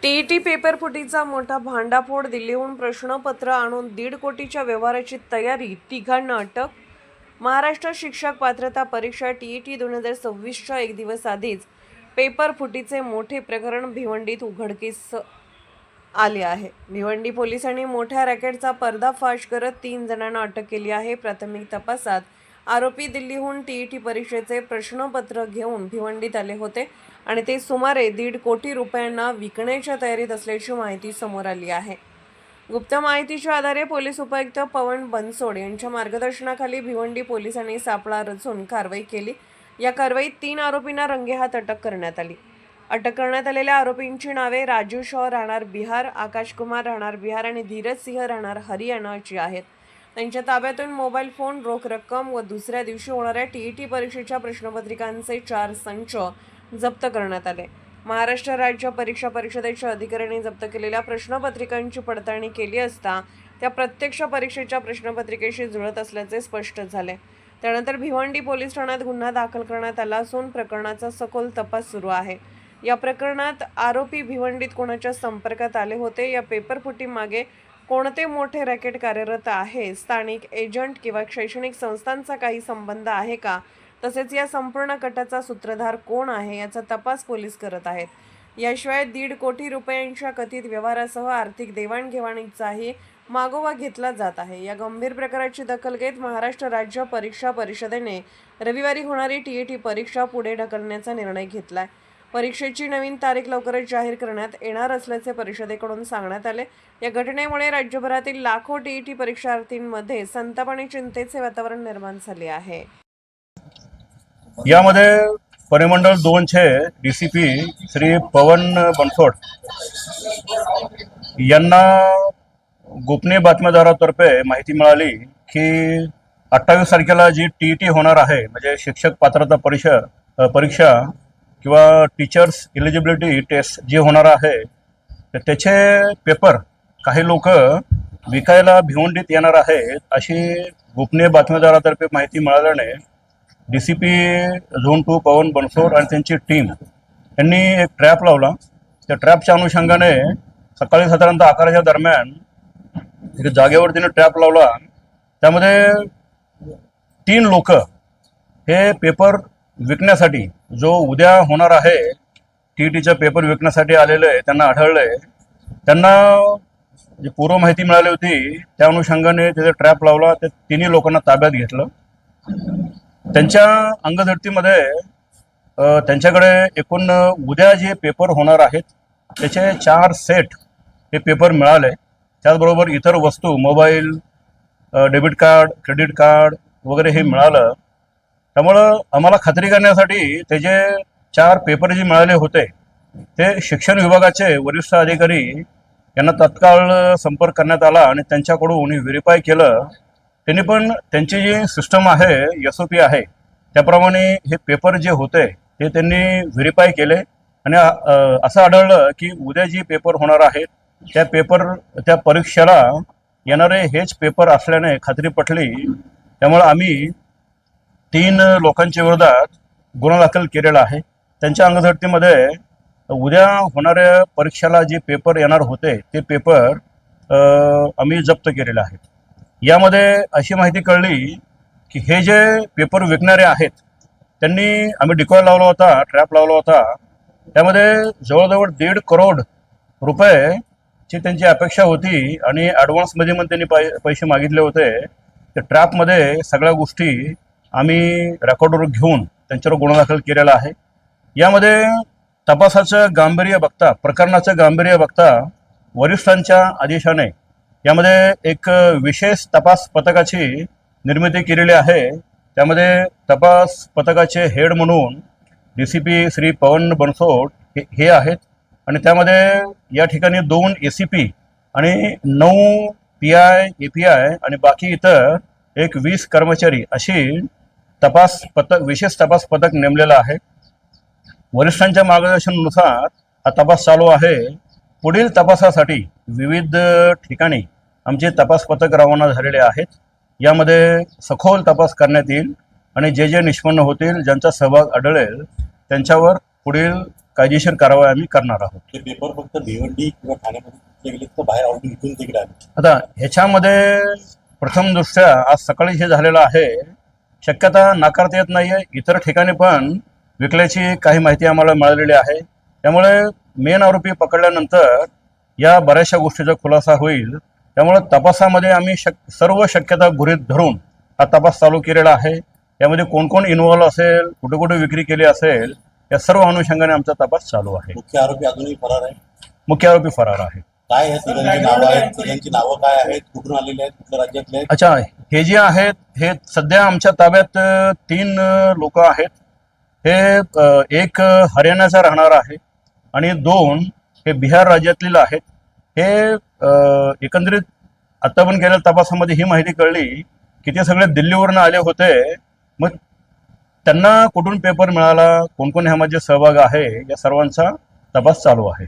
TET paper फुटीचा मोठा भांडाफोड, दिल्लीहून प्रश्नपत्र आणून 1.5 कोटीच्या व्यवहाराची तयारी, तिघांना अटक. महाराष्ट्र शिक्षक पात्रता परीक्षा टीईटी 2026च्या एक दिवस आधीच पेपर फुटीचे मोठे प्रकरण भिवंडीत उघडकीस आले आहे. भिवंडी पोलिसांनी मोठ्या रॅकेटचा पर्दाफाश करत 3 जणांना अटक केली आहे. प्राथमिक तपासात आरोपी दिल्लीहून टीईटी परीक्षेचे प्रश्नपत्र घेऊन भिवंडीत आले होते आणि ते सुमारे 1.5 कोटी रुपयांना विकण्याच्या तयारीत असल्याची माहिती समोर आली आहे. गुप्त माहितीच्या आधारे पोलीस उपायुक्त पवन बनसोड यांच्या मार्गदर्शनाखाली भिवंडी पोलिसांनी सापळा रचून कारवाई केली. या कारवाईत 3 आरोपींना रंगेहात अटक करण्यात आली. अटक करण्यात आलेल्या आरोपींची नावे राजू शॉ राहणार बिहार, आकाश कुमार राहणार बिहार आणि धीरज सिंह राहणार हरियाणा अशी आहेत. त्यांच्या ताब्यातून मोबाईल फोन, रोख रक्कम व दुसऱ्या दिवशी होणाऱ्या टीईटी परीक्षेच्या प्रश्नपत्रिकांचे 4 संच जप्त करण्यात आले. महाराष्ट्र राज्य परीक्षा परिषदेच्या अधिकाऱ्यांनी जप्त केलेल्या प्रश्नपत्रिकांची पडताळणी केली असता त्या प्रत्यक्ष परीक्षेच्या प्रश्नपत्रिकेशी जुळत असल्याचे स्पष्ट झाले. त्यानंतर भिवंडी पोलीस ठाण्यात गुन्हा दाखल करण्यात आला असून प्रकरणाचा सखोल तपास सुरू आहे. या प्रकरणात आरोपी भिवंडीत कोणाच्या संपर्कात आले होते, या पेपरफुटी मागे कोणते मोठे रॅकेट कार्यरत आहे, स्थानिक एजंट किंवा शैक्षणिक संस्थांचा काही संबंध आहे का, तसेच या संपूर्ण कटाचा सूत्रधार कोण आहे याचा तपास पोलीस करत आहेत. याशिवाय 1.5 कोटी रुपयांच्या कथित व्यवहारासह आर्थिक देवाणघेवाणीचाही मागोवा घेतला जात आहे. या गंभीर प्रकाराची दखल घेत महाराष्ट्र राज्य परीक्षा परिषदेने रविवारी होणारी टीईटी परीक्षा पुढे ढकलण्याचा निर्णय घेतलाय. परीक्षेची नवीन तारीख लवकरच जाहीर करण्यात येणार असल्याचे परिषदेकडून सांगण्यात आले. या घटनेमुळे राज्यभरातील लाखो टीईटी परीक्षार्थींमध्ये संताप आणि चिंतेचे वातावरण निर्माण झाले आहे. यामध्ये परिमंडळ 2चे डीसीपी श्री पवन बनसोड यांना गोपनीय बातमीदारातर्फे माहिती मिळाली की 28 तारखेला जी टीईटी होणार आहे, म्हणजे शिक्षक पात्रता परीक्षा किंवा टीचर्स एलिजिबिलिटी टेस्ट जे होणार आहे, तर त्याचे पेपर काही लोक विकायला भिवंडीत येणार आहेत अशी गोपनीय बातमीदारातर्फे माहिती मिळाल्याने डीसीपी झोन 2 पवन बनसोड आणि त्यांची टीम यांनी एक ट्रॅप लावला. त्या ट्रॅपच्या अनुषंगाने सकाळी साधारणतः 11च्या दरम्यान एक जागेवर तिने ट्रॅप लावला. त्यामध्ये 3 लोक हे पेपर विकण्यासाठी, जो उद्या होणार आहे टीईटीचा पेपर विकण्यासाठी आलेले त्यांना आढळले. त्यांना जी पूर्व माहिती मिळाली होती त्या अनुषंगाने तिथे ट्रॅप लावला. ते 3 लोकांना ताब्यात घेतलं. त्यांच्या अंगझडतीमध्ये त्यांच्याकडे एकूण उद्या जे पेपर होणार आहेत त्याचे 4 सेट हे पेपर मिळाले. त्याचबरोबर इतर वस्तू, mobile, debit card, credit card वगैरे हे मिळालं. त्यामुळं आम्हाला खात्री करण्यासाठी त्याचे 4 पेपर जे मिळाले होते ते शिक्षण विभागाचे वरिष्ठ अधिकारी यांना तत्काळ संपर्क करण्यात आला आणि त्यांच्याकडून व्हेरीफाय केलं. त्यांनी पण त्यांची जी सिस्टम आहे, SOP आहे, त्याप्रमाणे हे पेपर जे होते ते त्यांनी व्हेरीफाय केले आणि असं आढळलं की उद्या जे पेपर होणार आहेत त्या परीक्षेला येणारे हेच पेपर असल्याने खात्री पटली. त्यामुळे आम्ही 3 लोकांच्या विरोधात गुन्हा दाखल केलेला आहे. त्यांच्या अंगझडतीमध्ये उद्या होणाऱ्या परीक्षेला जे पेपर येणार होते ते पेपर आम्ही जप्त केलेले आहेत. यामध्ये अशी माहिती कळली की हे जे पेपर विकणारे आहेत त्यांनी आम्ही डिकॉय लावला होता, ट्रॅप लावला होता. त्यामध्ये जवळजवळ 1.5 करोड रुपयेची त्यांची अपेक्षा होती आणि ॲडव्हान्समध्ये पण त्यांनी पैसे मागितले होते. त्या ट्रॅपमध्ये सगळ्या गोष्टी आम्ही रेकॉर्डवर घेऊन त्यांच्यावर गुन्हा दाखल केलेला आहे. यामध्ये तपासाचं गांभीर्य बघता, प्रकरणाचं गांभीर्य बघता वरिष्ठांच्या आदेशाने यामध्ये एक विशेष तपास पथकाची निर्मिती केलेली आहे. त्यामध्ये तपास पथकाचे हेड म्हणून डीसीपी श्री पवन बनसोड हे आहेत आणि त्यामध्ये या ठिकाणी 2 ACP आणि 9 PI, API आणि बाकी इतर एक 20 कर्मचारी अशी विशेष तपास पथक नेमलेलं आहे. वरिष्ठांच्या मार्गदर्शनानुसार हा तपास चालू आहे. पुढील तपासासाठी विविध ठिकाणी आमचे तपास पथक रवाना झालेले आहेत. यामध्ये सखोल तपास करण्यात येईल आणि जे निष्पन्न होतील, ज्यांचा सहभाग आढळेल त्यांच्यावर पुढील कायदेशीर कारवाई आम्ही करणार आहोत. ते पेपर फक्त भिवंडी किंवा ठाण्यामध्ये विकले गेले तर बाहेर ऑलरेडी विकून तिकडे आले. आता ह्याच्यामध्ये प्रथम दृष्ट्या आज सकाळी हे झालेलं आहे, शक्यता नाकारता येत नाहीये. इतर ठिकाणी पण विकल्याची काही माहिती आम्हाला मिळालेली आहे. त्यामुळे मेन आरोपी पकडल्यानंतर या बऱ्याचशा गोष्टीचा खुलासा होईल. त्यामुळे तपासामध्ये आम्ही सर्व शक्यता गृहीत धरून हा तपास चालू केलेला आहे. यामध्ये कोण कोण इन्व्हॉल्व असेल, कुठे कुठे विक्री केली असेल, या सर्व अनुषंगाने आमचा तपास चालू आहे. मुख्य आरोपी अजूनही फरार आहे. मुख्य आरोपी फरार आहे. काय आहे तिघांची नावं आहेत, तिघांची नावं काय आहेत, कुठून आलेले आहेत, कुठल्या राज्यातले आहेत? अच्छा, हे जे आहेत हे सध्या आमच्या ताब्यात 3 लोक आहेत. हे एक हरियाणाचा राहणार आहे आणि 2 हे बिहार राज्यातील आहेत. हे एकंदरीत आता पण केलेल्या तपासामध्ये ही माहिती कळली की ते सगळे दिल्लीवरून आले होते. मग त्यांना कुठून पेपर मिळाला, कोण कोण ह्यामध्ये सहभाग आहे, या सर्वांचा तपास चालू आहे.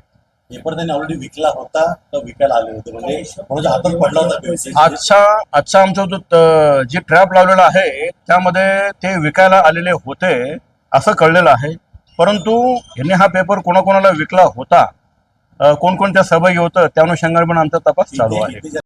पेपर त्यांनी ऑलरेडी विकला होता तर विकायला आले होते, म्हणजे कोणाच्या हातात पडला होता पेपर? आजचा आमचा जो जे ट्रॅप लावलेला आहे त्यामध्ये ते विकायला आलेले होते असं कळलेलं आहे. परंतु यांनी हा पेपर कोणाकोणाला विकला होता, कोण कोण त्या सहभागी होतं, त्या अनुषंगाने पण आमचा तपास चालू आहे.